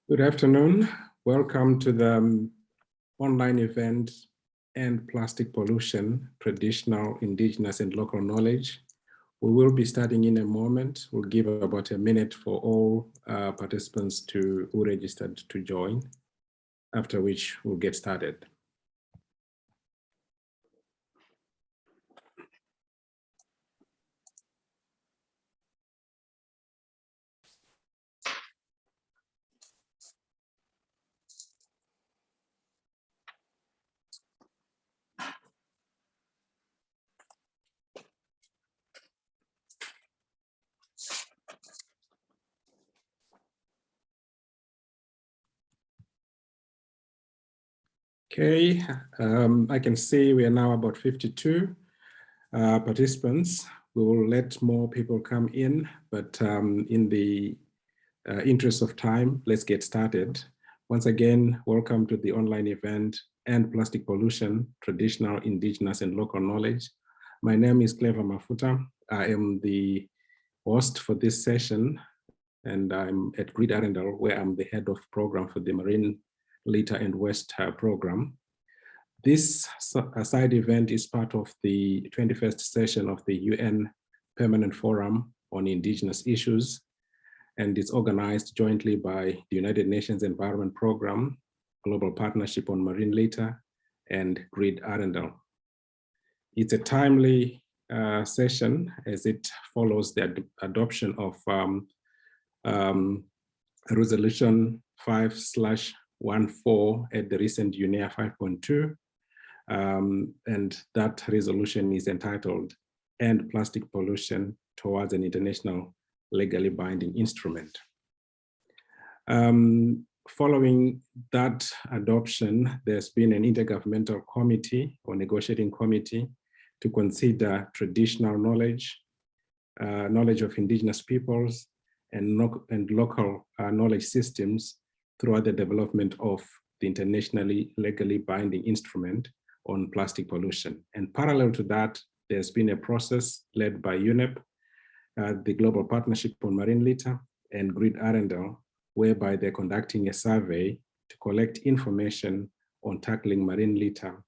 Good afternoon. Welcome to the online event End Plastic Pollution, Traditional, Indigenous and Local Knowledge. We will be starting in a moment. We'll give about a minute for all participants who registered to join, after which we'll get started. Okay, I can see we are now about 52 participants. We will let more people come in, but in the interest of time, let's get started. Once again, welcome to the online event End Plastic Pollution, Traditional, Indigenous and Local Knowledge. My name is Clever Mafuta. I am the host for this session, and I'm at GRID-Arendal, where I'm the head of program for the Marine Litter and Waste program. This side event is part of the 21st session of the UN Permanent Forum on Indigenous Issues, and it's organized jointly by the United Nations Environment Program, Global Partnership on Marine Litter, and GRID-Arendal. It's a timely session as it follows the adoption of Resolution 5/14 at the recent UNEA 5.2, and that resolution is entitled End Plastic Pollution Towards an International Legally Binding Instrument. Following that adoption, there's been an intergovernmental committee or negotiating committee to consider traditional knowledge, knowledge of indigenous peoples, and local knowledge systems throughout the development of the internationally legally binding instrument on plastic pollution. And parallel to that, there's been a process led by UNEP, the Global Partnership on Marine Litter, and GRID-Arendal, whereby they're conducting a survey to collect information on tackling marine litter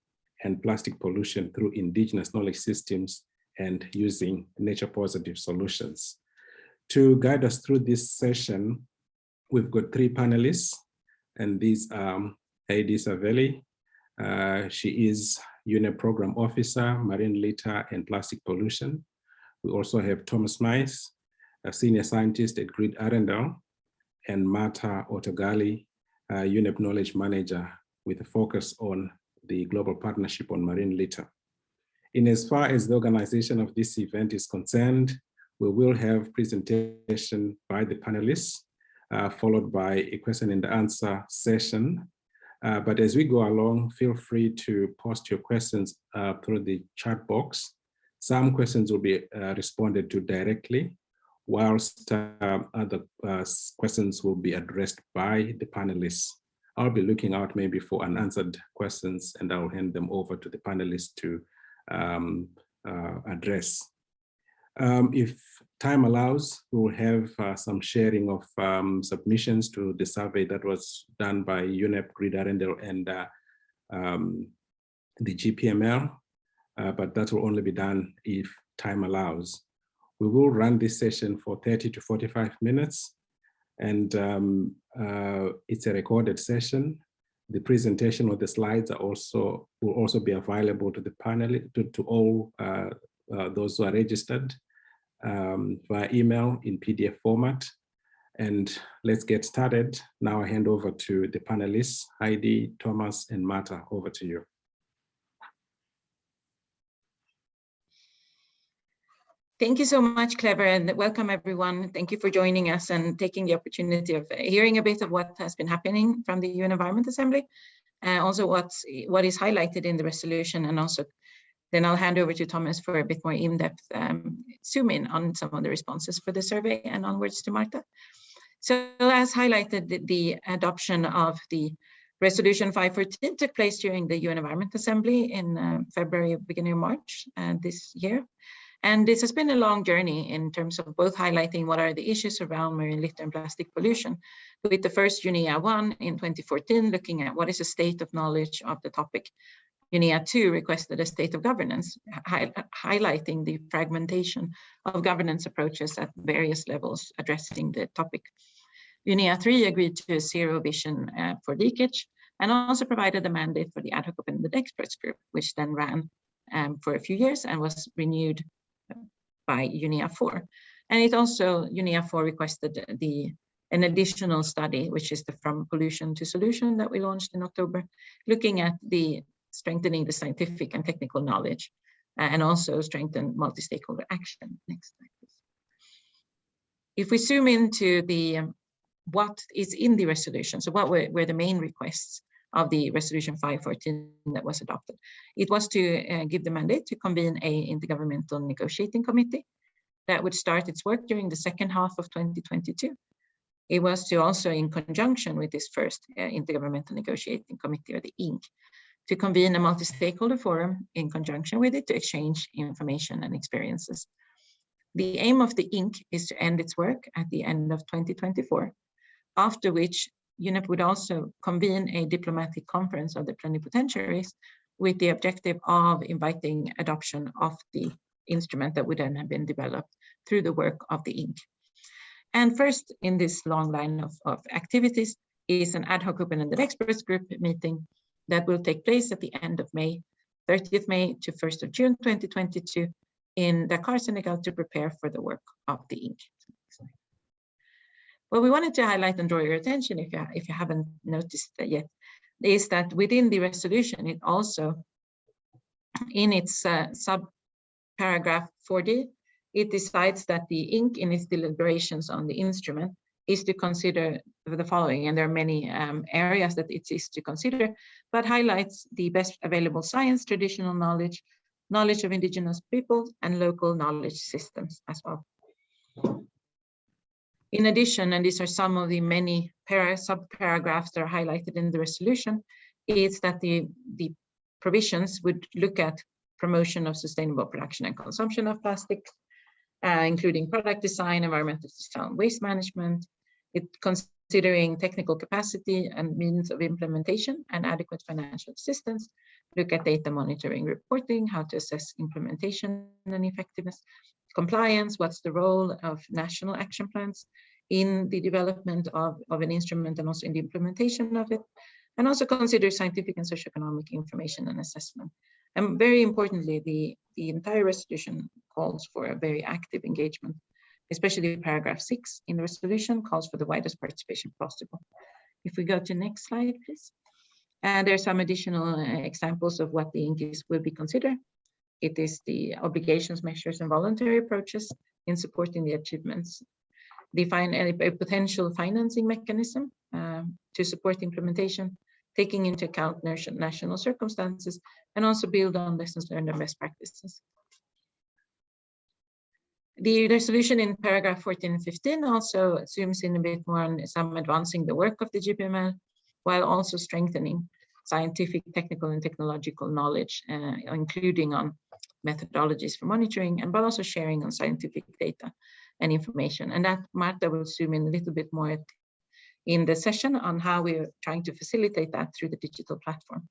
and plastic pollution through indigenous knowledge systems and using nature-positive solutions. To guide us through this session, we've got three panelists, and these are Heidi Savelli. She is UNEP Program Officer, Marine Litter and Plastic Pollution. We also have Thomas Mice, a Senior Scientist at GRID-Arendal, and Marta Otogali, UNEP Knowledge Manager with a focus on the Global Partnership on Marine Litter. In as far as the organization of this event is concerned, we will have presentation by the panelists, followed by a question and answer session. But as we go along, feel free to post your questions through the chat box. Some questions will be responded to directly, whilst other questions will be addressed by the panelists. I'll be looking out maybe for unanswered questions, and I'll hand them over to the panelists to address. If time allows, we'll have some sharing of submissions to the survey that was done by UNEP, GRID-Arendal, and the GPML, but that will only be done if time allows. We will run this session for 30 to 45 minutes, and it's a recorded session. The presentation of the slides will also be available to the panel, to all those who are registered via email in PDF format. And let's get started. Now I hand over to the panelists, Heidi, Thomas, and Marta. Over to you. Thank you so much, Clever, and welcome everyone. Thank you for joining us and taking the opportunity of hearing a bit of what has been happening from the UN Environment Assembly, and also what is highlighted in the resolution. And also then I'll hand over to Thomas for a bit more in-depth zoom in on some of the responses for the survey, and onwards to Marta. So as highlighted, the adoption of the Resolution 514 took place during the UN Environment Assembly in February, beginning of March this year. And this has been a long journey in terms of both highlighting what are the issues around marine litter and plastic pollution, with the first UNEA 1 in 2014, looking at what is the state of knowledge of the topic. UNEA 2 requested a state of governance, highlighting the fragmentation of governance approaches at various levels addressing the topic. UNEA 3 agreed to a zero vision for leakage, and also provided a mandate for the ad hoc open-ended experts group, which then ran for a few years and was renewed by UNEA 4. And it also, UNEA 4 requested an additional study, which is the From Pollution to Solution that we launched in October, looking at the strengthening the scientific and technical knowledge, and also strengthen multi-stakeholder action. Next slide, please. If we zoom into the what is in the resolution, so what were the main requests of the resolution 514 that was adopted? It was to give the mandate to convene a intergovernmental negotiating committee that would start its work during the second half of 2022. It was to also, in conjunction with this first intergovernmental negotiating committee, or the INC, to convene a multi-stakeholder forum in conjunction with it to exchange information and experiences. The aim of the INC is to end its work at the end of 2024, after which UNEP would also convene a diplomatic conference of the plenipotentiaries with the objective of inviting adoption of the instrument that would then have been developed through the work of the INC. And first in this long line of activities is an ad hoc open-ended experts group meeting that will take place at the end of May, 30th May to 1st of June 2022 in Dakar, Senegal, to prepare for the work of the INC. What we wanted to highlight and draw your attention, if you haven't noticed that yet, is that within the resolution, it also, in its sub-paragraph 40, it decides that the INC in its deliberations on the instrument is to consider the following, and there are many areas that it is to consider, but highlights the best available science, traditional knowledge, knowledge of indigenous peoples, and local knowledge systems as well. In addition, and these are some of the many sub-paragraphs that are highlighted in the resolution, is that the provisions would look at promotion of sustainable production and consumption of plastics, including product design, environmental sound waste management, considering technical capacity and means of implementation and adequate financial assistance, look at data monitoring, reporting, how to assess implementation and effectiveness, compliance, what's the role of national action plans in the development of an instrument and also in the implementation of it, and also consider scientific and socioeconomic information and assessment. And very importantly, the entire resolution calls for a very active engagement, especially paragraph 6 in the resolution calls for the widest participation possible. If we go to next slide, please. There are some additional examples of what the INC will be considered. It is the obligations, measures, and voluntary approaches in supporting the achievements. Define a potential financing mechanism to support implementation, taking into account national circumstances, and also build on lessons learned and best practices. The resolution in paragraph 14 and 15 also zooms in a bit more on some advancing the work of the GPML, while also strengthening scientific, technical, and technological knowledge, including on methodologies for monitoring, but also sharing on scientific data and information. And that Marta will zoom in a little bit more in the session on how we're trying to facilitate that through the digital platform.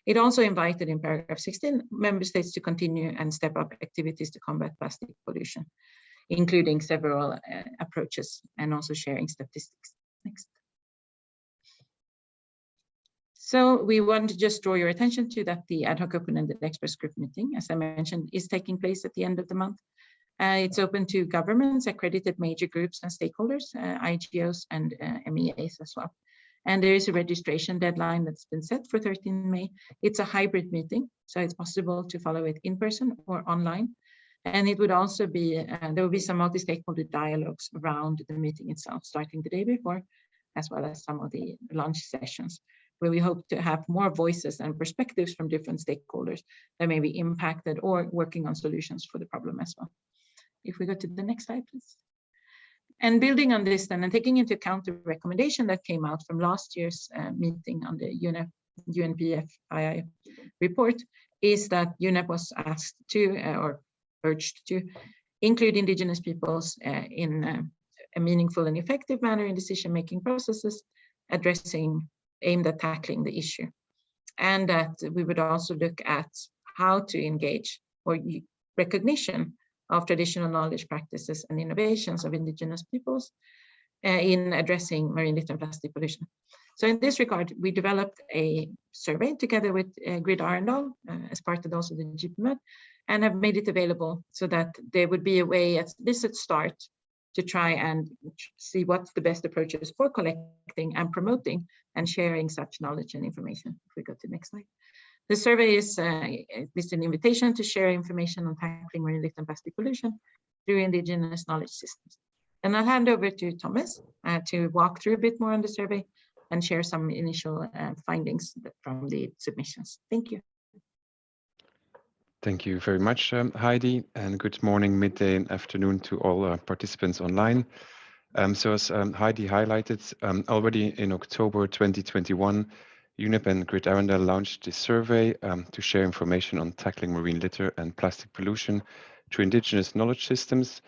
It also invited in paragraph 16 member states to continue and step up activities to combat plastic pollution, including several approaches and also sharing statistics. Next. So we want to just draw your attention to that the ad hoc open-ended experts group meeting, as I mentioned, is taking place at the end of the month. It's open to governments, accredited major groups and stakeholders, IGOs and MEAs as well. And there is a registration deadline that's been set for 13 May. It's a hybrid meeting, so it's possible to follow it in person or online. And it would also be, there will be some multi-stakeholder dialogues around the meeting itself, starting the day before, as well as some of the lunch sessions, where we hope to have more voices and perspectives from different stakeholders that may be impacted or working on solutions for the problem as well. If we go to the next slide, please. And building on this then, and taking into account the recommendation that came out from last year's meeting on the UNPFII report, is that UNEP was asked to, or urged to include Indigenous peoples in a meaningful and effective manner in decision-making processes, aimed at tackling the issue. And that we would also look at how to engage or recognition of traditional knowledge, practices, and innovations of Indigenous peoples in addressing marine litter and plastic pollution. So in this regard, we developed a survey together with GRID-Arendal as part of also the GPML, and have made it available so that there would be a way, at this at start, to try and see what's the best approaches for collecting and promoting and sharing such knowledge and information. If we go to the next slide. The survey is an invitation to share information on tackling marine litter and plastic pollution through Indigenous knowledge systems. And I'll hand over to Thomas to walk through a bit more on the survey and share some initial findings from the submissions. Thank you. Thank you very much, Heidi, and good morning, midday, and afternoon to all participants online. So as Heidi highlighted, already in October 2021, UNEP and GRID-Arendal launched this survey to share information on tackling marine litter and plastic pollution through Indigenous knowledge systems.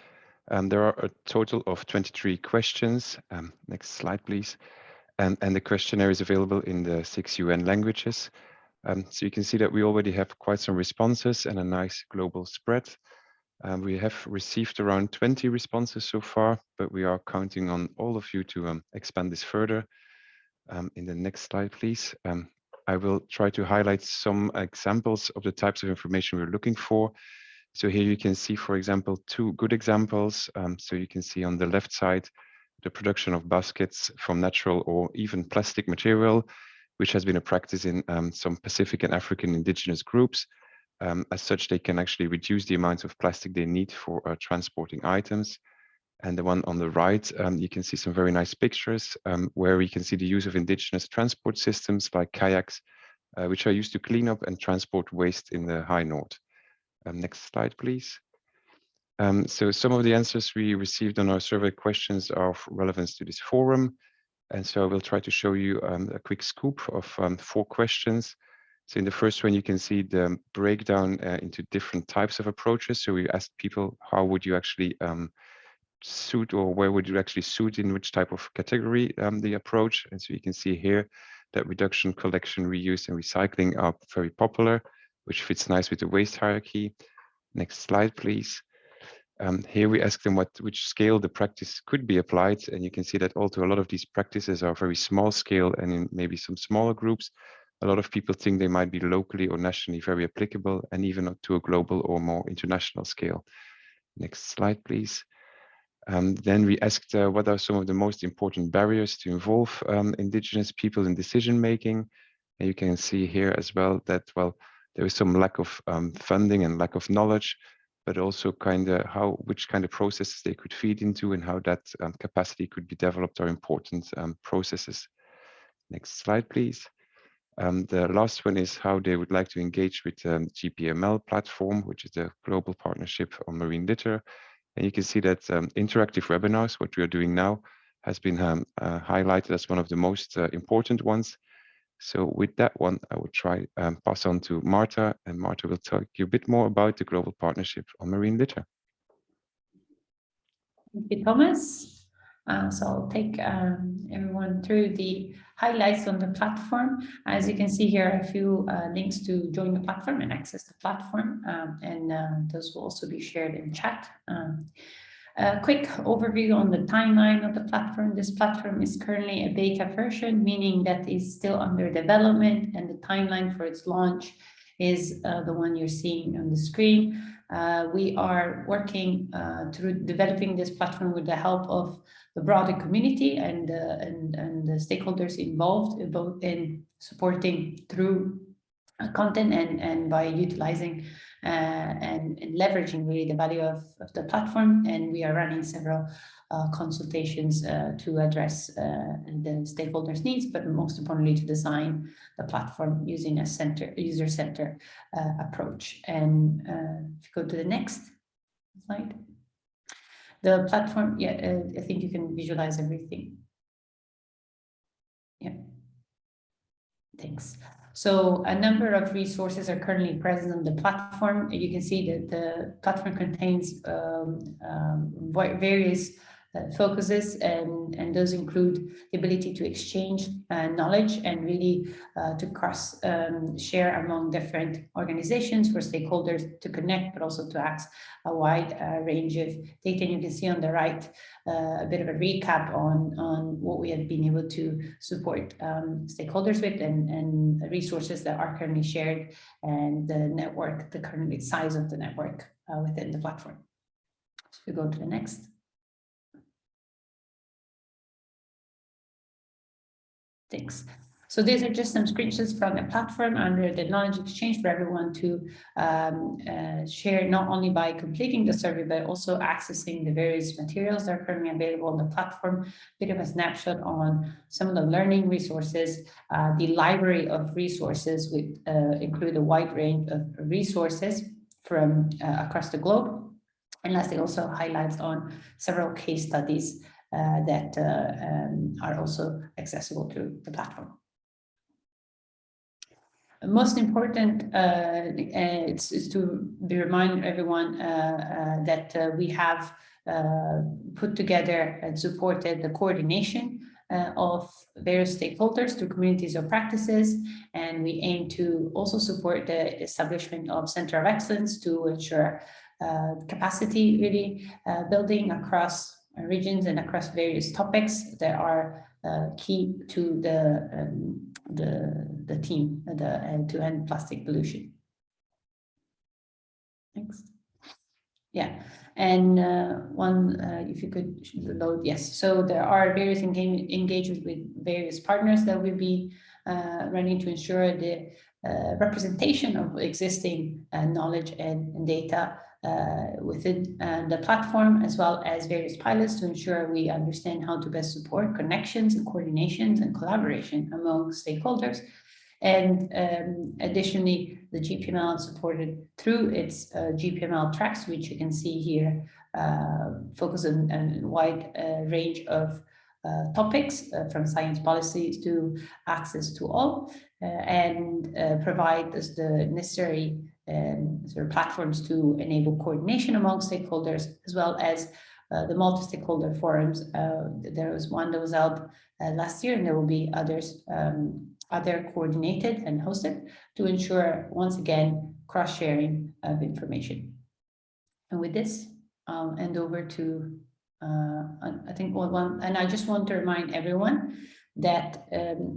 There are a total of 23 questions. Next slide, please. And the questionnaire is available in the 6 UN languages. So you can see that we already have quite some responses and a nice global spread. We have received around 20 responses so far, but we are counting on all of you to expand this further. In the next slide, please. I will try to highlight some examples of the types of information we're looking for. So here you can see, for example, 2 good examples. So you can see on the left side, the production of baskets from natural or even plastic material, which has been a practice in some Pacific and African indigenous groups. As such, they can actually reduce the amount of plastic they need for transporting items. And the one on the right, you can see some very nice pictures where we can see the use of indigenous transport systems like kayaks, which are used to clean up and transport waste in the high north. Next slide, please. So some of the answers we received on our survey questions are of relevance to this forum. And so I will try to show you a quick scoop of 4 questions. So in the first one, you can see the breakdown into different types of approaches. So we asked people, how would you actually suit, or where would you actually suit in which type of category the approach? And so you can see here that reduction, collection, reuse, and recycling are very popular, which fits nice with the waste hierarchy. Next slide, please. Here we ask them which scale the practice could be applied, and you can see that although a lot of these practices are very small scale and in maybe some smaller groups, a lot of people think they might be locally or nationally very applicable, and even to a global or more international scale. Next slide, please. Then we asked what are some of the most important barriers to involve Indigenous people in decision making. And you can see here as well that, well, there is some lack of funding and lack of knowledge, but also which kind of processes they could feed into and how that capacity could be developed are important processes. Next slide, please. The last one is how they would like to engage with GPML platform, which is the global partnership on marine litter. And you can see that interactive webinars, what we are doing now, has been highlighted as one of the most important ones. So with that one, I will try pass on to Marta, and Marta will talk you a bit more about the global partnership on marine litter. Thank you, Thomas. So I'll take everyone through the highlights on the platform. As you can see here, a few links to join the platform and access the platform, and those will also be shared in chat. A quick overview on the timeline of the platform. This platform is currently a beta version, meaning that it's still under development, and the timeline for its launch is the one you're seeing on the screen. We are working through developing this platform with the help of the broader community and the stakeholders involved, both in supporting through content and by utilizing and leveraging really the value of the platform. And we are running several consultations to address the stakeholders' needs, but most importantly to design the platform using a user-centered approach. And if you go to the next slide, the platform, I think you can visualize everything. Yeah, thanks. So a number of resources are currently present on the platform. You can see that the platform contains various focuses, and those include the ability to exchange knowledge and really to cross share among different organizations for stakeholders to connect, but also to access a wide range of data. And you can see on the right a bit of a recap on what we have been able to support stakeholders with, and resources that are currently shared, and the network, the current size of the network within the platform. So we go to the next. Thanks. So these are just some screenshots from the platform under the knowledge exchange for everyone to share, not only by completing the survey, but also accessing the various materials that are currently available on the platform. Bit of a snapshot on some of the learning resources, the library of resources, which include a wide range of resources from across the globe. And lastly, also highlights on several case studies that are also accessible through the platform. Most important is to remind everyone that we have put together and supported the coordination of various stakeholders through communities of practices, and we aim to also support the establishment of Center of Excellence to ensure capacity really building across regions and across various topics that are key to the team to end plastic pollution. Next. Yeah, and if you could load, yes. So there are various engagements with various partners that will be running to ensure the representation of existing knowledge and data within the platform, as well as various pilots to ensure we understand how to best support connections and coordinations and collaboration among stakeholders. And additionally, the GPML supported through its GPML tracks, which you can see here, focus on a wide range of topics from science policies to access to all, and provide us the necessary sort of platforms to enable coordination among stakeholders, as well as the multi-stakeholder forums. There was one that was held last year, and there will be others, other coordinated and hosted to ensure, once again, cross-sharing of information. And with this, I'll hand over to, I think, one, and I just want to remind everyone that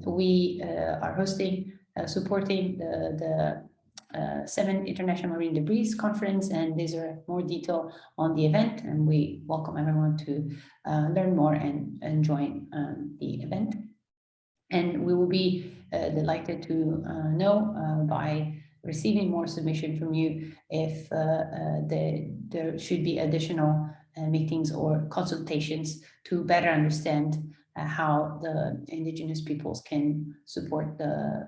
we are hosting, supporting the 7th International Marine Debris Conference, and these are more detail on the event, and we welcome everyone to learn more and join the event. And we will be delighted to know by receiving more submission from you if there should be additional meetings or consultations to better understand how the indigenous peoples can support the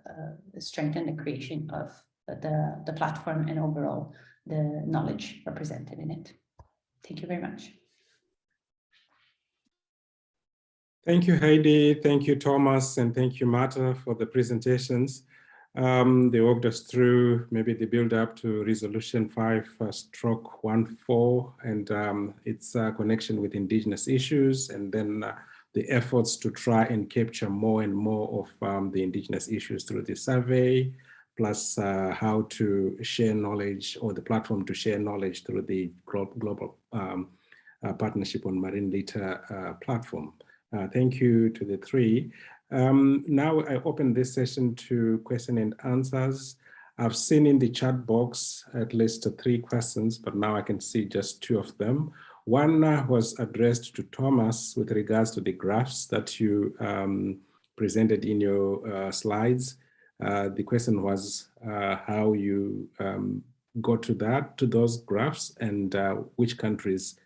strengthen the creation of the platform and overall the knowledge represented in it. Thank you very much. Thank you, Heidi. Thank you, Thomas, and thank you, Marta, for the presentations. They walked us through maybe the build up to Resolution 5/14 and its connection with Indigenous issues, and then the efforts to try and capture more and more of the Indigenous issues through the survey, plus how to share knowledge, or the platform to share knowledge through the global partnership on marine litter platform. Thank you to the three. Now I open this session to question and answers. I've seen in the chat box at least 3 questions, but now I can see just 2 of them. One was addressed to Thomas with regards to the graphs that you presented in your slides. The question was how you got to those graphs, and which countries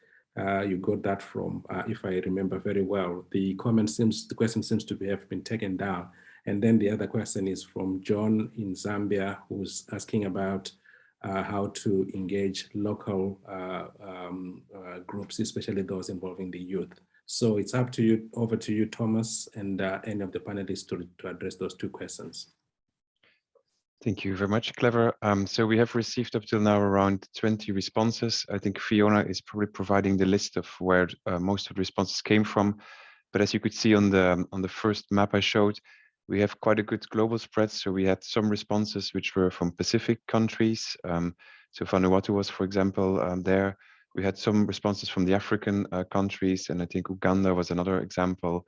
you got that from, if I remember very well. The question seems to have been taken down. And then the other question is from John in Zambia, who's asking about how to engage local groups, especially those involving the youth. So it's up to you, over to you, Thomas, and any of the panelists to address those 2 questions. Thank you very much, Clever. So we have received up till now around 20 responses. I think Fiona is probably providing the list of where most of the responses came from. But as you could see on the first map I showed, we have quite a good global spread. So we had some responses which were from Pacific countries. So Vanuatu was, for example, there. We had some responses from the African countries, and I think Uganda was another example.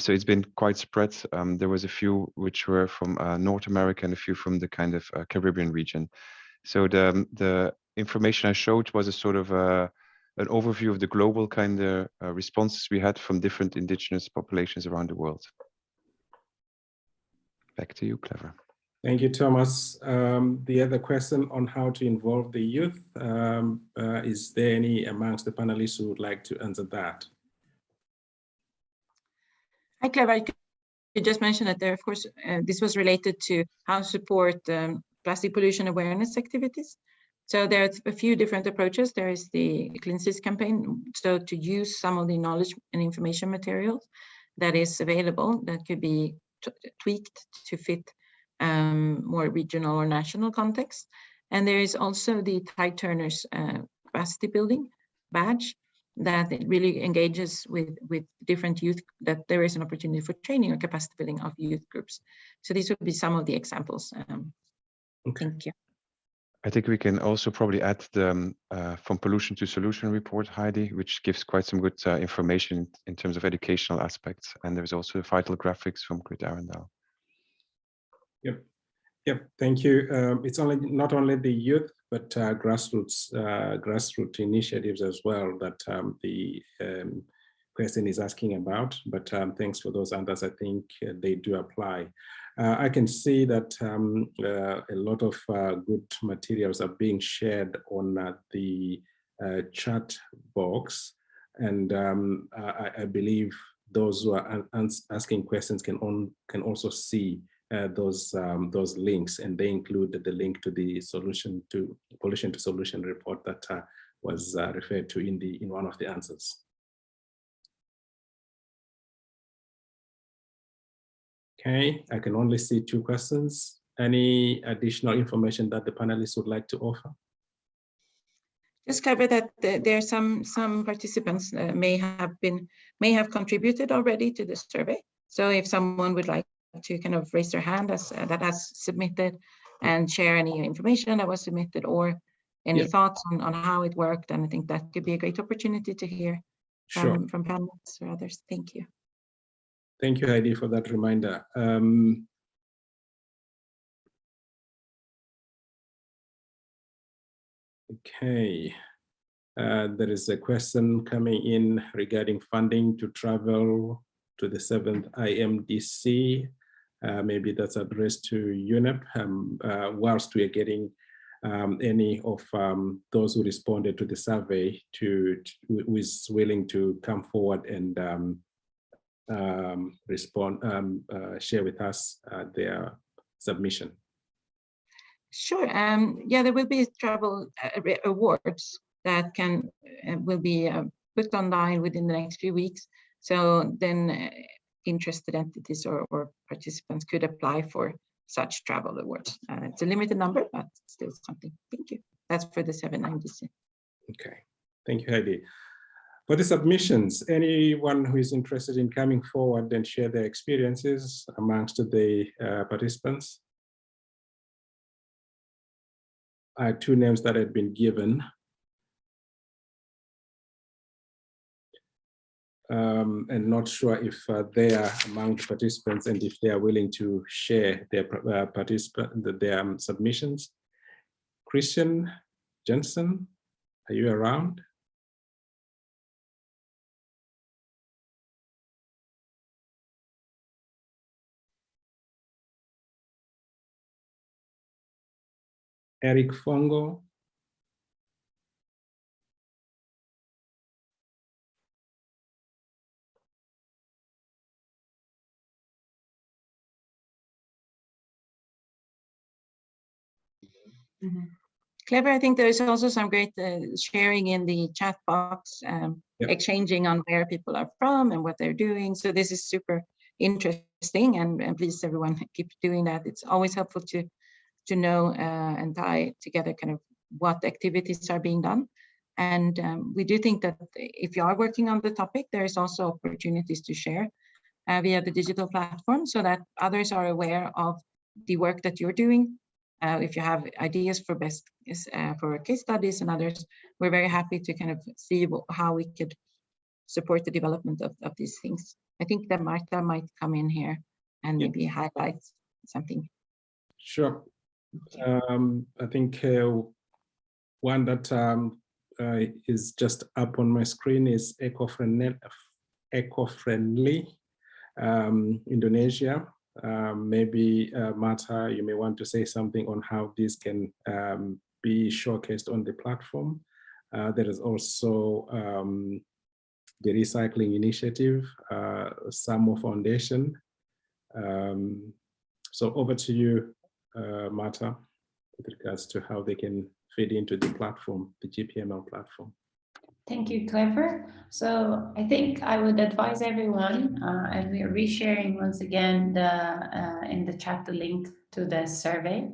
So it's been quite spread. There was a few which were from North America and a few from the kind of Caribbean region. So the information I showed was a sort of an overview of the global kind of responses we had from different indigenous populations around the world. Back to you, Clever. Thank you, Thomas. The other question on how to involve the youth, is there any amongst the panelists who would like to answer that? Hi, Clever. You just mentioned that there, of course, this was related to how to support plastic pollution awareness activities. So there are a few different approaches. There is the Clean Cities campaign, so to use some of the knowledge and information materials that is available that could be tweaked to fit more regional or national context. And there is also the Tide Turners capacity building badge that it really engages with different youth, that there is an opportunity for training or capacity building of youth groups. So these would be some of the examples. Okay. Thank you. I think we can also probably add the From Pollution to Solution report, Heidi, which gives quite some good information in terms of educational aspects. And there's also vital graphics from GRID-Arendal. Yep, thank you. It's not only the youth, but grassroots initiatives as well that the question is asking about. But thanks for those answers. I think they do apply. I can see that a lot of good materials are being shared on the chat box, and I believe those who are asking questions can also see those links, and they include the link to the pollution to solution report that was referred to in one of the answers. Okay, I can only see 2 questions. Any additional information that the panelists would like to offer? Just cover that there are some participants may have contributed already to the survey. So if someone would like to kind of raise their hand that has submitted and share any information that was submitted or any thoughts on how it worked, and I think that could be a great opportunity to hear from panelists or others. Thank you. Thank you, Heidi, for that reminder. Okay, there is a question coming in regarding funding to travel to the 7th IMDC. Maybe that's addressed to UNEP. Whilst we are getting any of those who responded to the survey who is willing to come forward and share with us their submission. Sure. Yeah, there will be travel awards that will be put online within the next few weeks. So then interested entities or participants could apply for such travel awards. It's a limited number, but still something. Thank you. That's for the 7 IMDC. Okay, thank you, Heidi. For the submissions, anyone who is interested in coming forward and share their experiences amongst the participants? 2 names that had been given. And not sure if they are among the participants and if they are willing to share their submissions. Christian Jensen, are you around? Eric Fongo. Clever. I think there's also some great sharing in the chat box, exchanging on where people are from and what they're doing. So this is super interesting, and please everyone keep doing that. It's always helpful to to know and tie together kind of what activities are being done. And we do think that if you are working on the topic, there is also opportunities to share via the digital platform so that others are aware of the work that you're doing. If you have ideas for for case studies and others, we're very happy to kind of see how we could support the development of these things. I think that Martha might come in here and maybe highlight something. Sure. I think one that is just up on my screen is eco-friendly Indonesia. Maybe Martha, you may want to say something on how this can be showcased on the platform. There is also the recycling initiative, Samo Foundation. So over to you, Martha, with regards to how they can fit into the platform, the GPML platform. Thank you, Clever. So I think I would advise everyone, and we are resharing once again in the chat the link to the survey,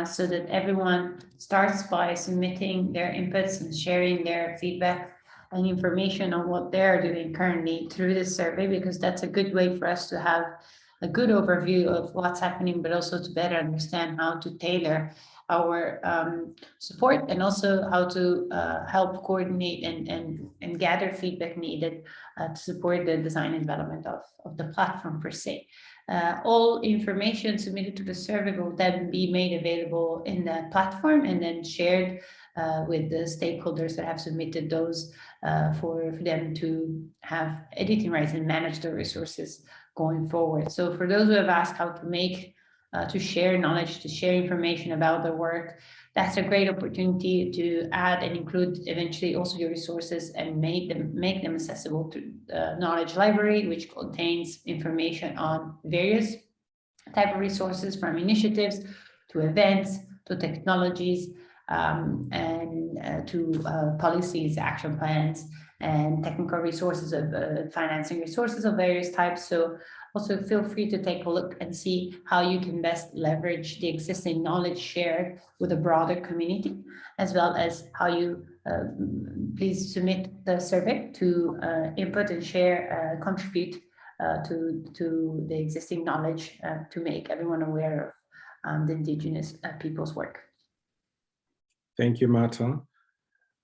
so that everyone starts by submitting their inputs and sharing their feedback and information on what they're doing currently through this survey, because that's a good way for us to have a good overview of what's happening, but also to better understand how to tailor our support, and also how to help coordinate and gather feedback needed to support the design and development of the platform per se. All information submitted to the survey will then be made available in the platform and then shared with the stakeholders that have submitted those for them to have editing rights and manage the resources going forward. So for those who have asked how to make to share knowledge, to share information about their work, that's a great opportunity to add and include eventually also your resources and make them accessible to the knowledge library, which contains information on various type of resources, from initiatives to events to technologies, and to policies, action plans, and technical resources of financing resources of various types. So also feel free to take a look and see how you can best leverage the existing knowledge shared with a broader community, as well as how you please submit the survey to input and share, contribute to the existing knowledge to make everyone aware of the Indigenous people's work. Thank you, Martha.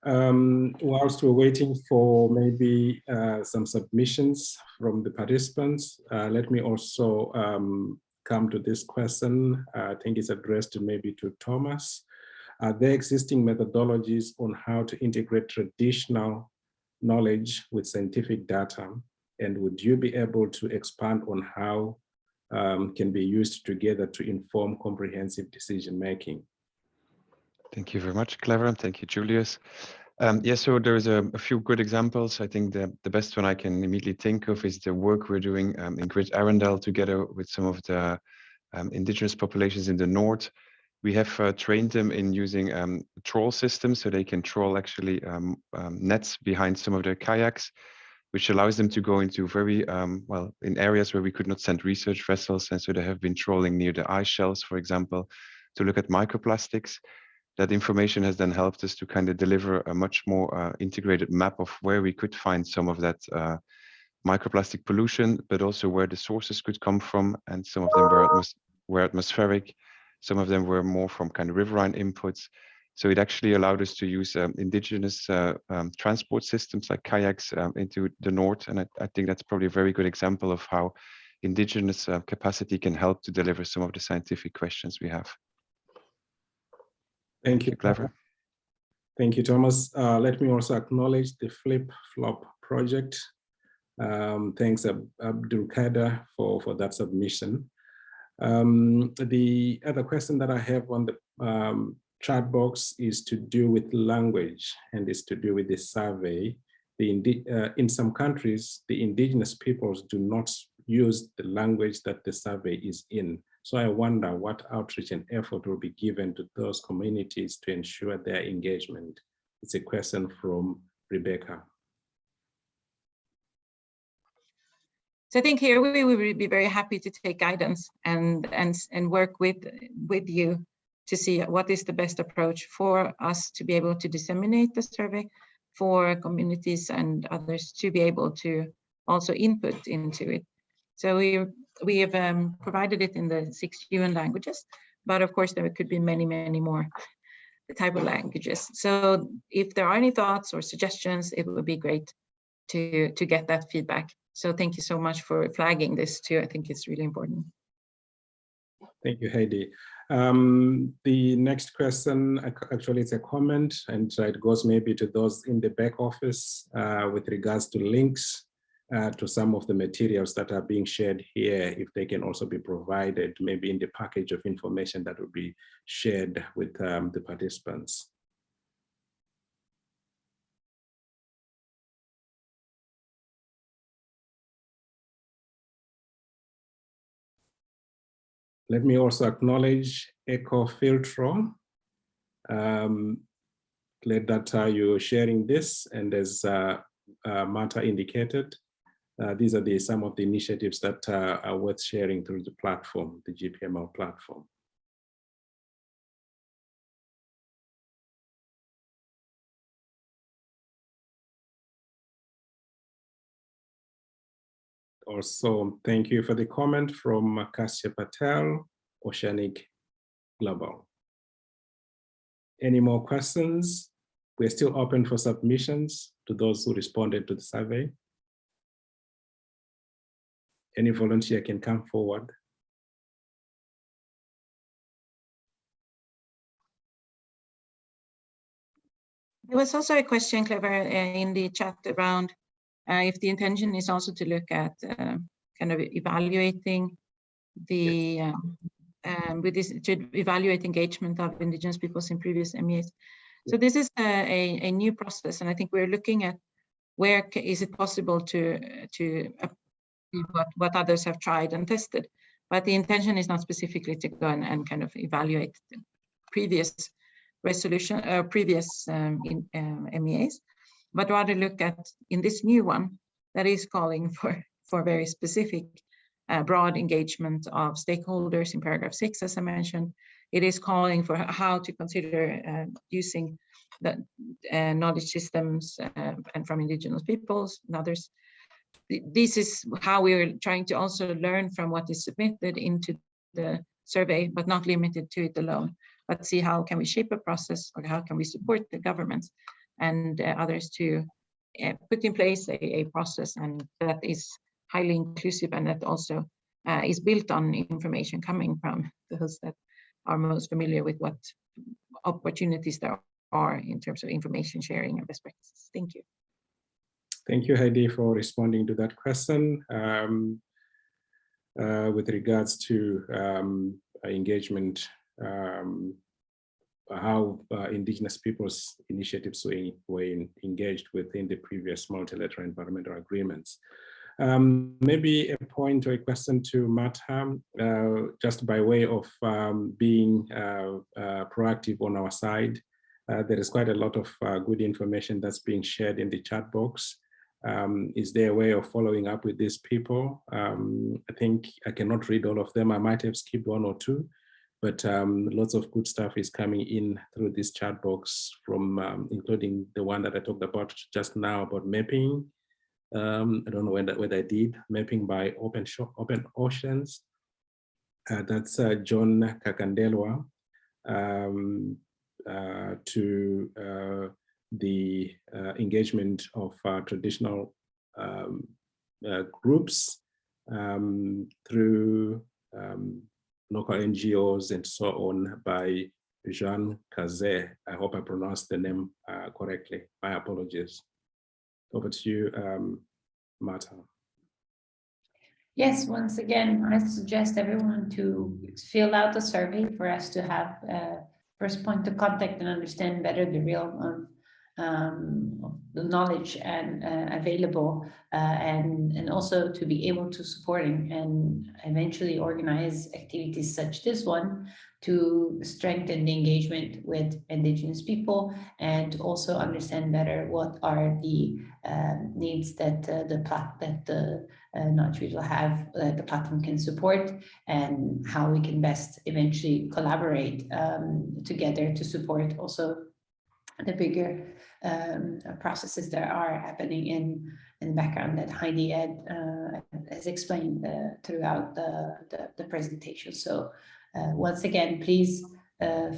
Whilst we're waiting for maybe some submissions from the participants, let me also come to this question. I think it's addressed maybe to Thomas. Are there existing methodologies on how to integrate traditional knowledge with scientific data? And would you be able to expand on how can be used together to inform comprehensive decision making? Thank you very much, Clever, and thank you, Julius. Yes, so there's a few good examples. I think the best one I can immediately think of is the work we're doing in GRID-Arendal together with some of the indigenous populations in the north. We have trained them in using troll systems, so they can troll actually nets behind some of their kayaks, which allows them to go into very, well, in areas where we could not send research vessels. And so they have been trolling near the ice shelves, for example, to look at microplastics. That information has then helped us to kind of deliver a much more integrated map of where we could find some of that microplastic pollution, but also where the sources could come from. And some of them were atmospheric. Some of them were more from kind of riverine inputs. So it actually allowed us to use indigenous transport systems like kayaks into the north. And I think that's probably a very good example of how indigenous capacity can help to deliver some of the scientific questions we have. Thank you, Clever. Thank you, Thomas. Let me also acknowledge the Flip Flop project. Thanks, Abdul Kader, for that submission. The other question that I have on the chat box is to do with language, and is to do with the survey. In some countries, the indigenous peoples do not use the language that the survey is in. So I wonder what outreach and effort will be given to those communities to ensure their engagement. It's a question from Rebecca. So I think here we would be very happy to take guidance and work with you to see what is the best approach for us to be able to disseminate the survey, for communities and others to be able to also input into it. So we have provided it in the 6 UN languages, but of course there could be many, many more type of languages. So if there are any thoughts or suggestions, it would be great to get that feedback. So thank you so much for flagging this too. I think it's really important. Thank you, Heidi. The next question, actually it's a comment, and it goes maybe to those in the back office with regards to links to some of the materials that are being shared here, if they can also be provided, maybe in the package of information that will be shared with the participants. Let me also acknowledge Echo Filtro. Glad that you're sharing this, and as Marta indicated, these are some of the initiatives that are worth sharing through the platform, the GPML platform. Also, thank you for the comment from Kasya Patel, Oceanic Global. Any more questions? We're still open for submissions to those who responded to the survey. Any volunteer can come forward. There was also a question, Clever, in the chat around if the intention is also to look at kind of evaluating the to evaluate engagement of Indigenous peoples in previous MEAs. So this is a new process, and I think we're looking at where is it possible to what others have tried and tested, but the intention is not specifically to go and kind of evaluate the previous resolution or previous MEAs, but rather look at in this new one that is calling for very specific broad engagement of stakeholders in paragraph 6, as I mentioned. It is calling for how to consider using the knowledge systems and from Indigenous peoples and others. This is how we're trying to also learn from what is submitted into the survey, but not limited to it alone, but see how can we shape a process, or how can we support the governments and others to put in place a process, and that is highly inclusive, and that also is built on information coming from those that are most familiar with what opportunities there are in terms of information sharing and best practices. Thank you. Thank you, Heidi, for responding to that question. With regards to engagement, how Indigenous peoples' initiatives were engaged within the previous multilateral environmental agreements. Maybe a point or a question to Marta, just by way of being proactive on our side. There is quite a lot of good information that's being shared in the chat box. Is there a way of following up with these people? I think I cannot read all of them. I might have skipped one or two, but lots of good stuff is coming in through this chat box from, including the one that I talked about just now about mapping. I don't know whether I did, mapping by Open Oceans. That's John Kakandelwa, to the engagement of traditional groups through local NGOs and so on by Jean Cazet. I hope I pronounced the name correctly. My apologies. Over to you, Marta. Yes, once again, I suggest everyone to fill out the survey for us to have first point of contact and understand better the realm of the knowledge and available, and also to be able to support and eventually organize activities such this one to strengthen the engagement with Indigenous people and also understand better what are the needs that the knowledge will have, the platform can support, and how we can best eventually collaborate together to support also the bigger processes that are happening in the background that Heidi has explained throughout the presentation. So once again, please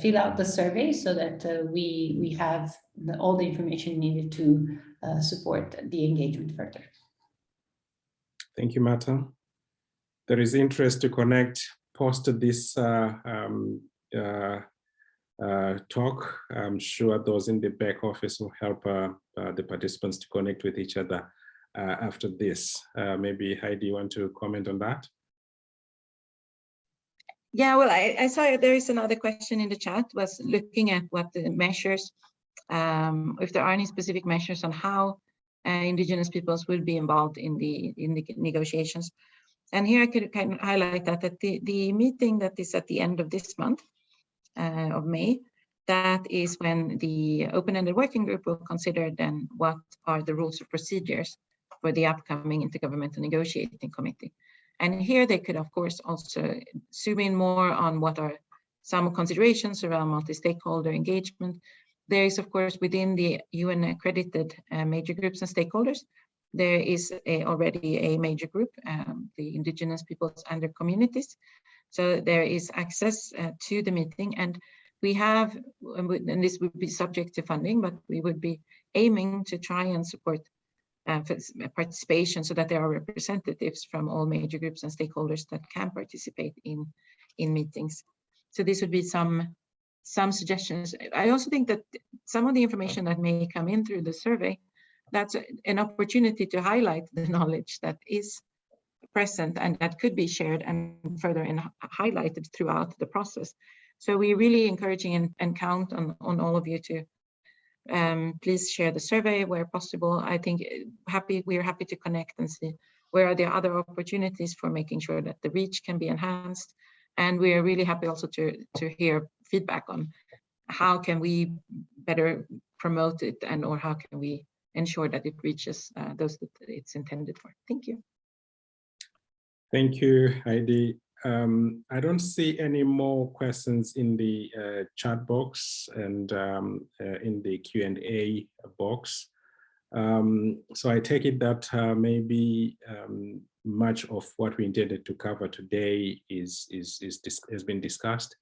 fill out the survey so that we have all the information needed to support the engagement further. Thank you, Marta. There is interest to connect post this talk. I'm sure those in the back office will help the participants to connect with each other after this. Maybe Heidi, you want to comment on that? Yeah, well, I saw there is another question in the chat, was looking at what the measures, if there are any specific measures on how Indigenous peoples will be involved in the negotiations. And here I could kind of highlight that the meeting that is at the end of this month, of May, that is when the open-ended working group will consider then what are the rules of procedures for the upcoming intergovernmental negotiating committee. And here they could, of course, also zoom in more on what are some considerations around multi-stakeholder engagement. There is, of course, within the UN accredited major groups and stakeholders, there is already a major group, the Indigenous peoples and their communities. So there is access to the meeting, and we have, and this would be subject to funding, but we would be aiming to try and support participation so that there are representatives from all major groups and stakeholders that can participate in meetings. So this would be some suggestions. I also think that some of the information that may come in through the survey, that's an opportunity to highlight the knowledge that is present and that could be shared and further and highlighted throughout the process. So we're really encouraging and count on all of you to please share the survey where possible. I think we're happy to connect and see where are there other opportunities for making sure that the reach can be enhanced. And we are really happy also to hear feedback on how can we better promote it, and or how can we ensure that it reaches those that it's intended for. Thank you. Thank you, Heidi. I don't see any more questions in the chat box and in the Q&A box. So I take it that maybe much of what we intended to cover today has been discussed,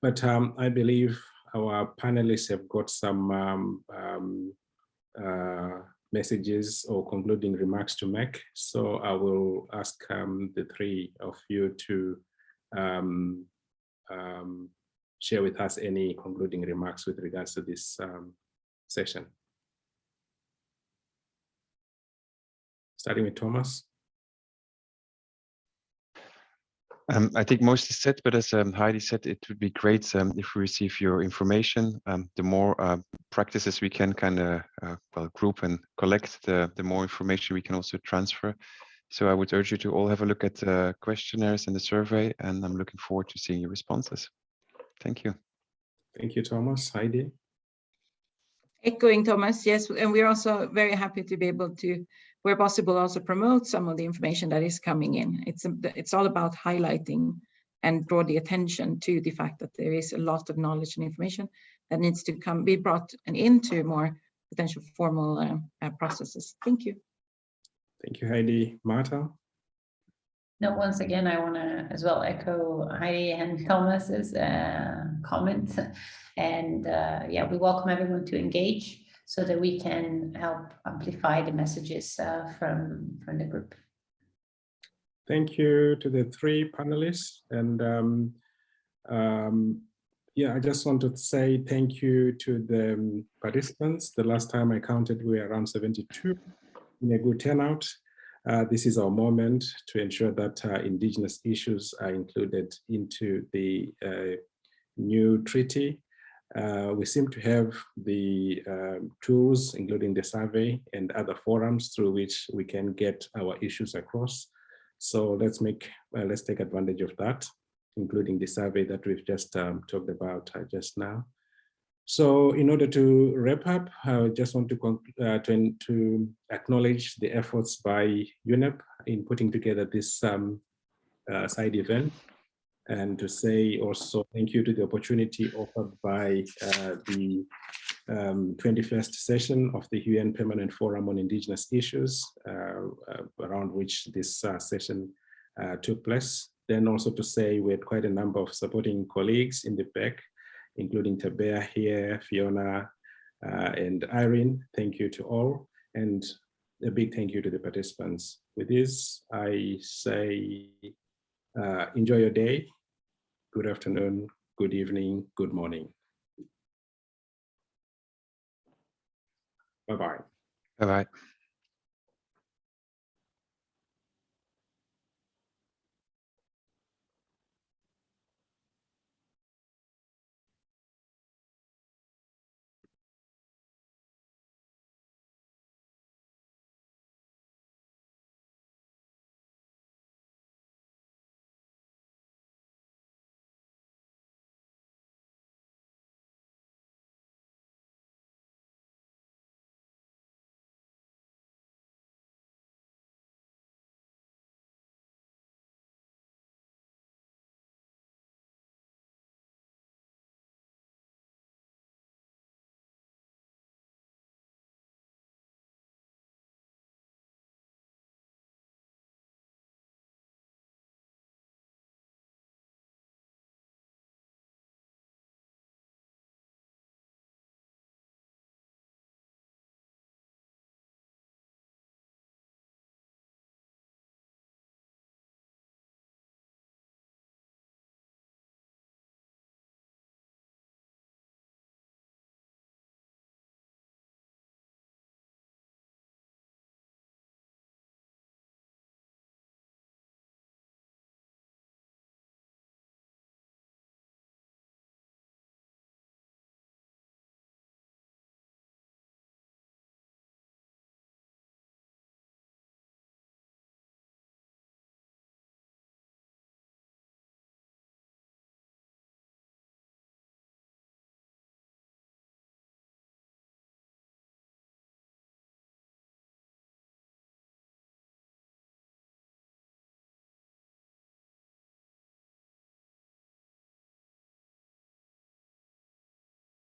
but I believe our panelists have got some messages or concluding remarks to make. So I will ask the three of you to share with us any concluding remarks with regards to this session. Starting with Thomas. I think most is said, but as Heidi said, it would be great if we receive your information. The more practices we can kind of well, group and collect, the more information we can also transfer. So I would urge you to all have a look at the questionnaires and the survey, and I'm looking forward to seeing your responses. Thank you. Thank you, Thomas. Heidi? Echoing Thomas, yes, and we're also very happy to be able to, where possible, also promote some of the information that is coming in. It's all about highlighting and draw the attention to the fact that there is a lot of knowledge and information that needs to be brought into more potential formal processes. Thank you. Thank you, Heidi. Marta? No, once again, I want to as well echo Heidi and Thomas's comment. And yeah, we welcome everyone to engage so that we can help amplify the messages from the group. Thank you to the three panelists. And yeah, I just want to say thank you to the participants. The last time I counted, we were around 72 in a good turnout. This is our moment to ensure that Indigenous issues are included into the new treaty. We seem to have the tools, including the survey and other forums through which we can get our issues across. So let's take advantage of that. including the survey that we've just talked about just now. So in order to wrap up, I just want to acknowledge the efforts by UNEP in putting together this side event, and to say also thank you to the opportunity offered by the 21st session of the UN Permanent Forum on Indigenous Issues, around which this session took place. Then also to say we had quite a number of supporting colleagues in the back, including Tabea here, Fiona, and Irene. Thank you to all, and a big thank you to the participants. With this, I say enjoy your day. Good afternoon, good evening, good morning. Bye-bye. Bye-bye.